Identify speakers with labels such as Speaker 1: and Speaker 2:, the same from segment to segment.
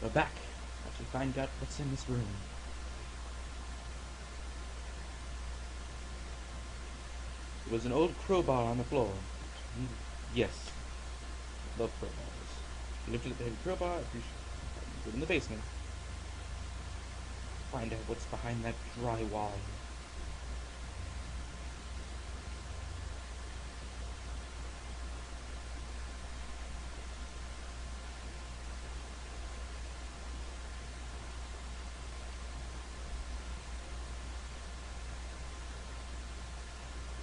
Speaker 1: We're back. I should find out what's in this room. There was an old crowbar on the floor. Yes, love crowbars. He lifted up the heavy crowbar. Put it in the basement. Find out what's behind that drywall.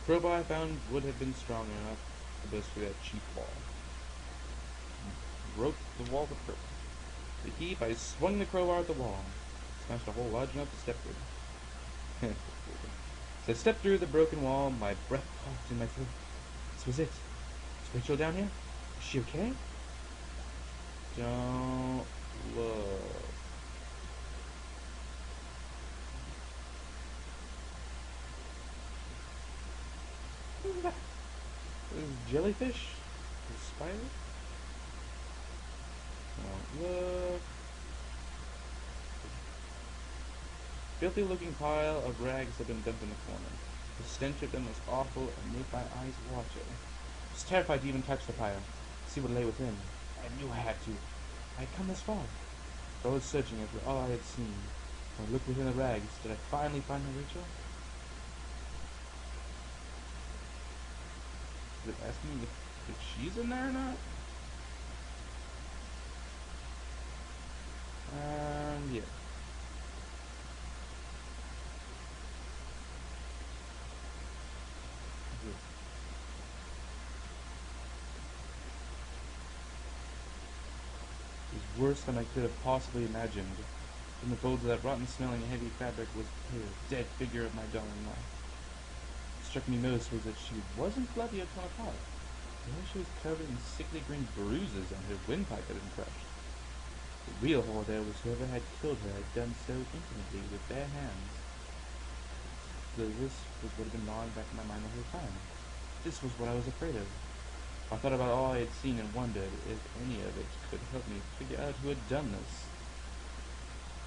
Speaker 1: The crowbar I found would have been strong enough to burst through that cheap wall. Broke the wall with purpose. The heap, I swung the crowbar at the wall. Smashed a hole large enough to step through. As I stepped through the broken wall, my breath caught in my throat. This was it. Is Rachel down here? Is she okay? Don't look. What is that? Is jellyfish? Is it spider? Don't look. Filthy looking pile of rags had been dumped in the corner. The stench of them was awful and made my eyes water. I was terrified to even touch the pile, to see what lay within. I knew I had to. I had come this far. So I was searching after all I had seen. When I looked within the rags, did I finally find my Rachel? Did it ask me if she's in there or not? Yeah. It was worse than I could have possibly imagined. In the folds of that rotten-smelling heavy fabric was the pale, dead figure of my darling wife. What struck me most was that she wasn't bloody or torn apart. She was covered in sickly green bruises and her windpipe had been crushed. The real horror there was whoever had killed her had done so intimately with bare hands. So this was what had been gnawing back in my mind the whole time. This was what I was afraid of. I thought about all I had seen and wondered if any of it could help me figure out who had done this.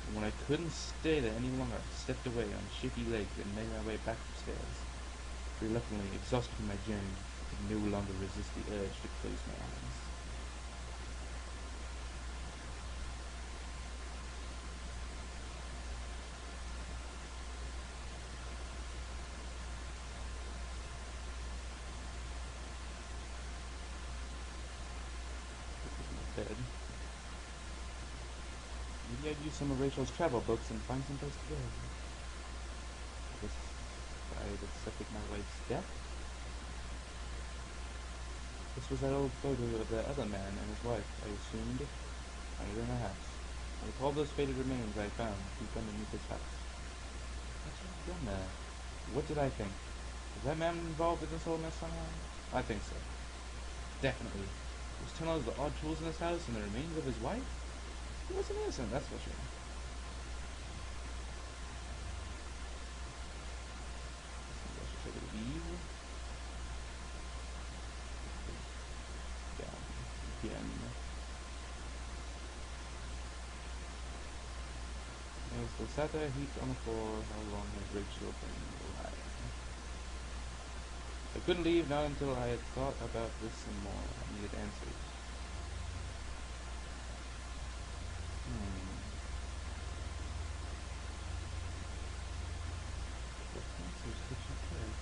Speaker 1: And when I couldn't stay there any longer, I stepped away on shaky legs and made my way back upstairs. Reluctantly, exhausted from my journey, I could no longer resist the urge to close my eyes. Bed. Maybe I'd use some of Rachel's travel books and find some place to go. I guess I'd accepted my wife's death. This was that old photo of the other man and his wife, I assumed, found it in her house. I recalled those faded remains I found deep underneath his house. What had he done there? What did I think? Was that man involved in this whole mess somehow? I think so. Definitely. Was Tunnels the odd tools in this house and the remains of his wife? He wasn't innocent, that's for sure. I should try to leave. Down again. I still sat there heaped on the floor. How long had Rachel been alive? I couldn't leave, not until I had thought about this some more. I needed answers. What answers could she give?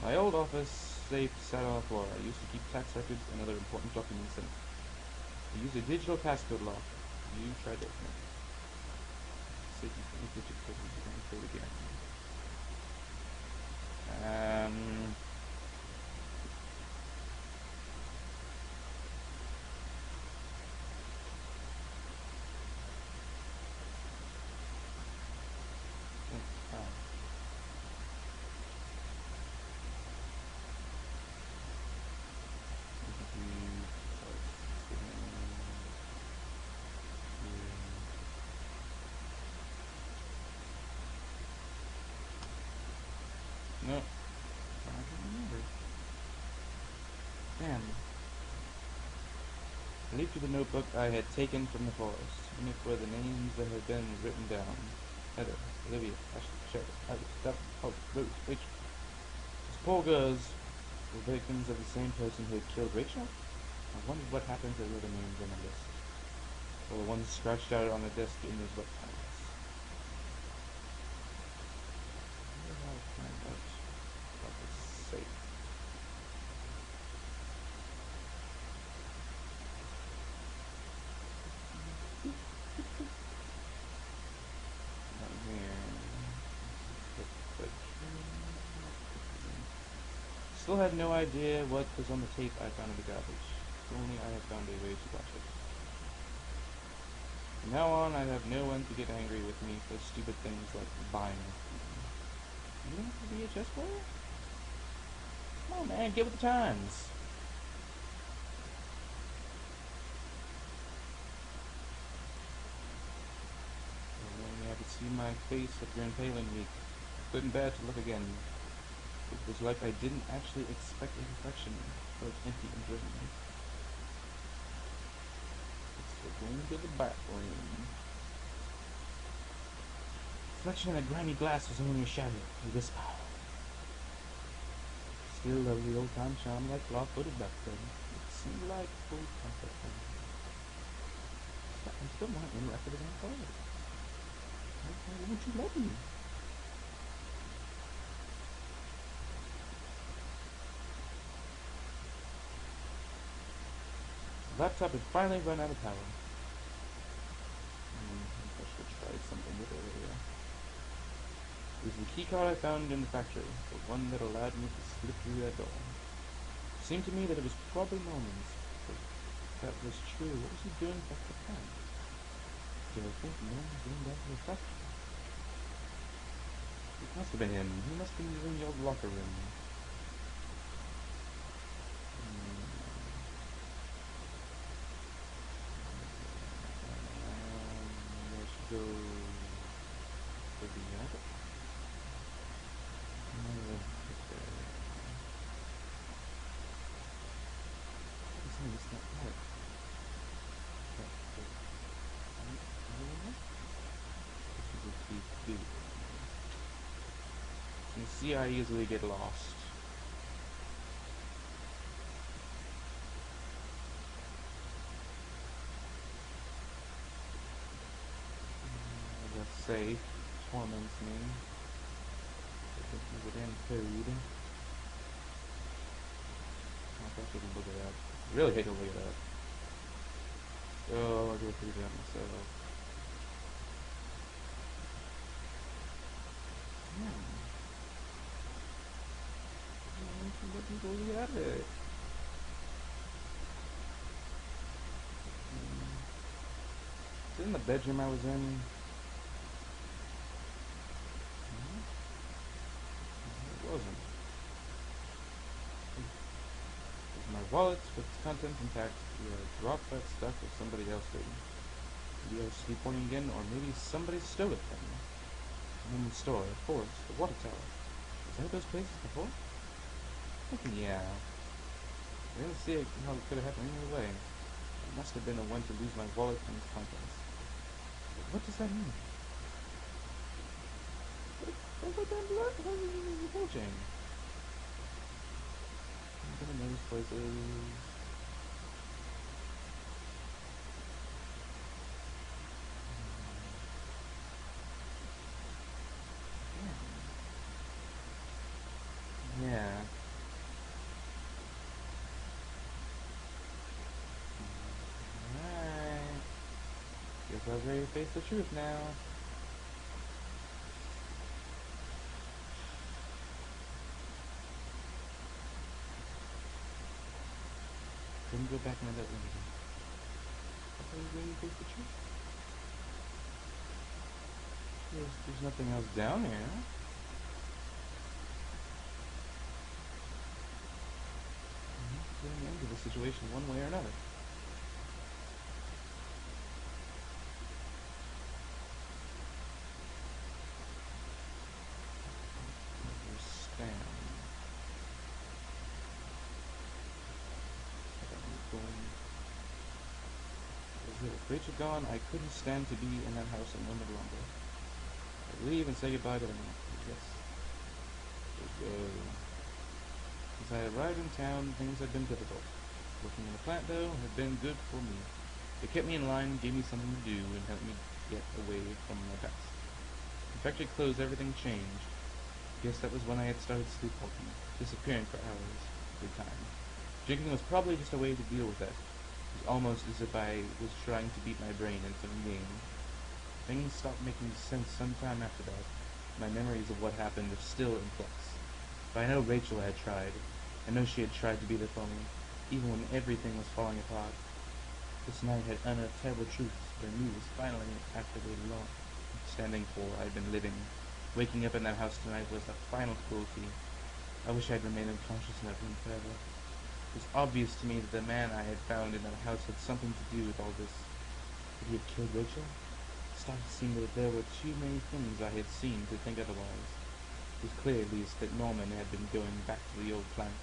Speaker 1: My old office safe sat on the floor. I used to keep tax records and other important documents in it. I used a digital passcode lock. You tried to open it. Safety digit code again. No. I don't remember. Damn. I leafed through the notebook I had taken from the forest. In it were the names that had been written down. Heather, Olivia, Ashley, Cheryl, Alice, Duffy, Hope, Rose, Rachel. These poor girls were victims of the same person who had killed Rachel? I wondered what happened to the other names on the list. Or the ones scratched out on the desk in those wet tiles. Where did I find out about this safe? Not here. Still had no idea what was on the tape I found in the garbage. If only I had found a way to watch it. From now on, I'd have no one to get angry with me for stupid things like buying a TV. You don't have a VHS player? Come on, man, get with the times. If only I could see my face at Grand Palin week. I couldn't bear to look again. It was like I didn't actually expect a reflection, but empty and driven. It's going to the bathroom. Reflection in a grimy glass was only a shadow, a whisper. Still lovely old-time charm like claw-footed bathtub. It seemed like full comfort. I still want to interact with it on forward. Why won't you let me? The laptop had finally run out of power. I should have tried something with it earlier. It was the keycard I found in the factory, the one that allowed me to slip through that door. It seemed to me that it was probably Norman's, but if that was true, what was he doing back at the plant? Do I think Norman was going back to the factory? It must have been him. He must have been in the old locker room. I should go to the attic. It's not right. You see, I easily get lost. The safe torments me. I think it would end food. I shouldn't look it up. I really hate to look it up. Oh, I'll go through that myself. Let me go get out of it. Is it in the bedroom I was in? It wasn't. My wallet with its contents intact. Either I dropped that stuff or somebody else did. Maybe I was sleepwalking again, or maybe somebody stole it from me. I'm in the store, the forest, the water tower. Was I at those places before? Yeah. I didn't see how it could have happened any other way. I must have been the one to lose my wallet and its contents. But what does that mean? What that blood? What is it bulging? I'm gonna know these places. Yeah. Alright. Guess I was ready to face the truth now. Couldn't go back into that room again. I was ready to face the truth. There's nothing else down here. Getting into the situation one way or another. Understand. With Rachel gone, I couldn't stand to be in that house a moment longer. I'd leave and say goodbye to them. Yes. So, as I arrived in town, things had been difficult. Working in a plant, though, had been good for me. It kept me in line, gave me something to do, and helped me get away from my past. The factory closed, everything changed. Guess that was when I had started sleepwalking, disappearing for hours at a time. Drinking was probably just a way to deal with that. It was almost as if I was trying to beat my brain into a game. Things stopped making sense sometime after that. My memories of what happened are still in flux. But I know Rachel had tried. I know she had tried to be there for me, even when everything was falling apart. This night had unearthed terrible truths, but I knew it was finally activated law, standing for I'd been living. Waking up in that house tonight was the final cruelty. I wish I'd remained unconscious in that room forever. It was obvious to me that the man I had found in that house had something to do with all this. That he had killed Rachel? It started to seem that there were too many things I had seen to think otherwise. It was clear, at least, that Norman had been going back to the old plant.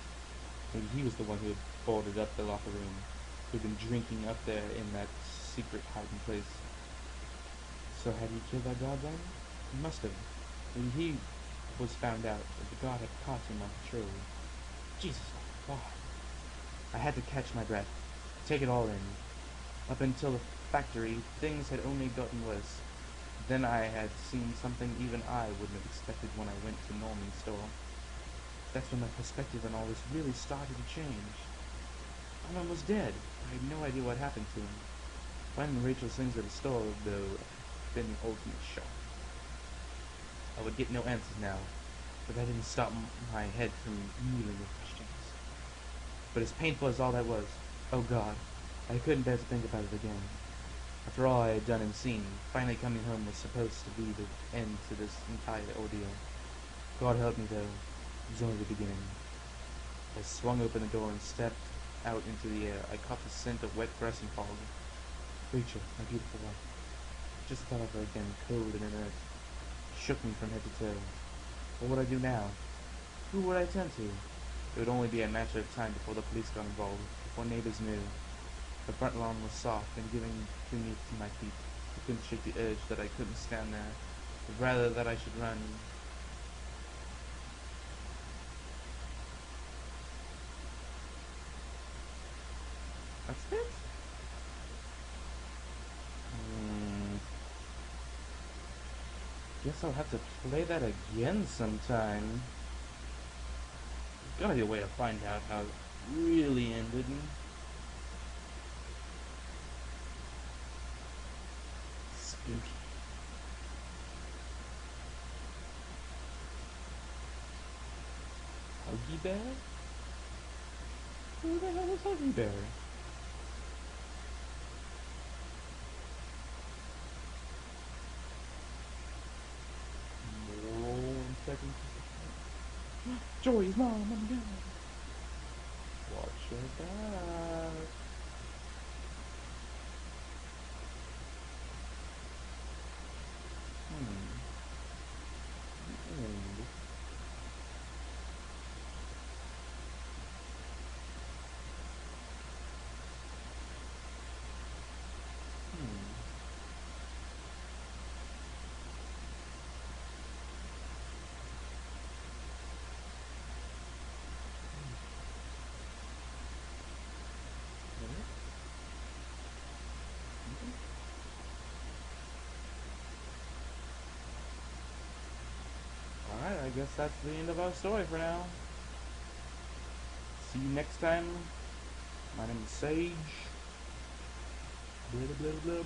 Speaker 1: Maybe he was the one who had boarded up the locker room, who had been drinking up there in that secret hiding place. So had he killed that guard then? He must have. Maybe he was found out, that the guard had caught him on patrol. Jesus, God. I had to catch my breath, take it all in. Up until the factory, things had only gotten worse. Then I had seen something even I wouldn't have expected when I went to Norman's store. That's when my perspective on all this really started to change. Norman was dead. I had no idea what happened to him. Finding Rachel's things at the store, though, had been the ultimate shock. I would get no answers now, but that didn't stop my head from reeling with questions. But as painful as all that was, oh God, I couldn't bear to think about it again. After all I had done and seen, finally coming home was supposed to be the end to this entire ordeal. God help me, though, it was only the beginning. I swung open the door and stepped out into the air. I caught the scent of wet grass and fog. Rachel, my beautiful wife. I just thought of her again, cold and inert. It shook me from head to toe. What would I do now? Who would I turn to? It would only be a matter of time before the police got involved, before neighbors knew. The front lawn was soft and giving beneath my feet. I couldn't shake the urge that I couldn't stand there, but rather that I should run. That's it? Guess I'll have to play that again sometime. There's gotta be a way to find out how it really ended. Spooky. Huggy Bear? Who the hell is Huggy Bear? More seconds. Joey's mom, oh my God. Watch your back. And Alright, I guess that's the end of our story for now. See you next time. My name is Sage. Blah, blah, blah, blah.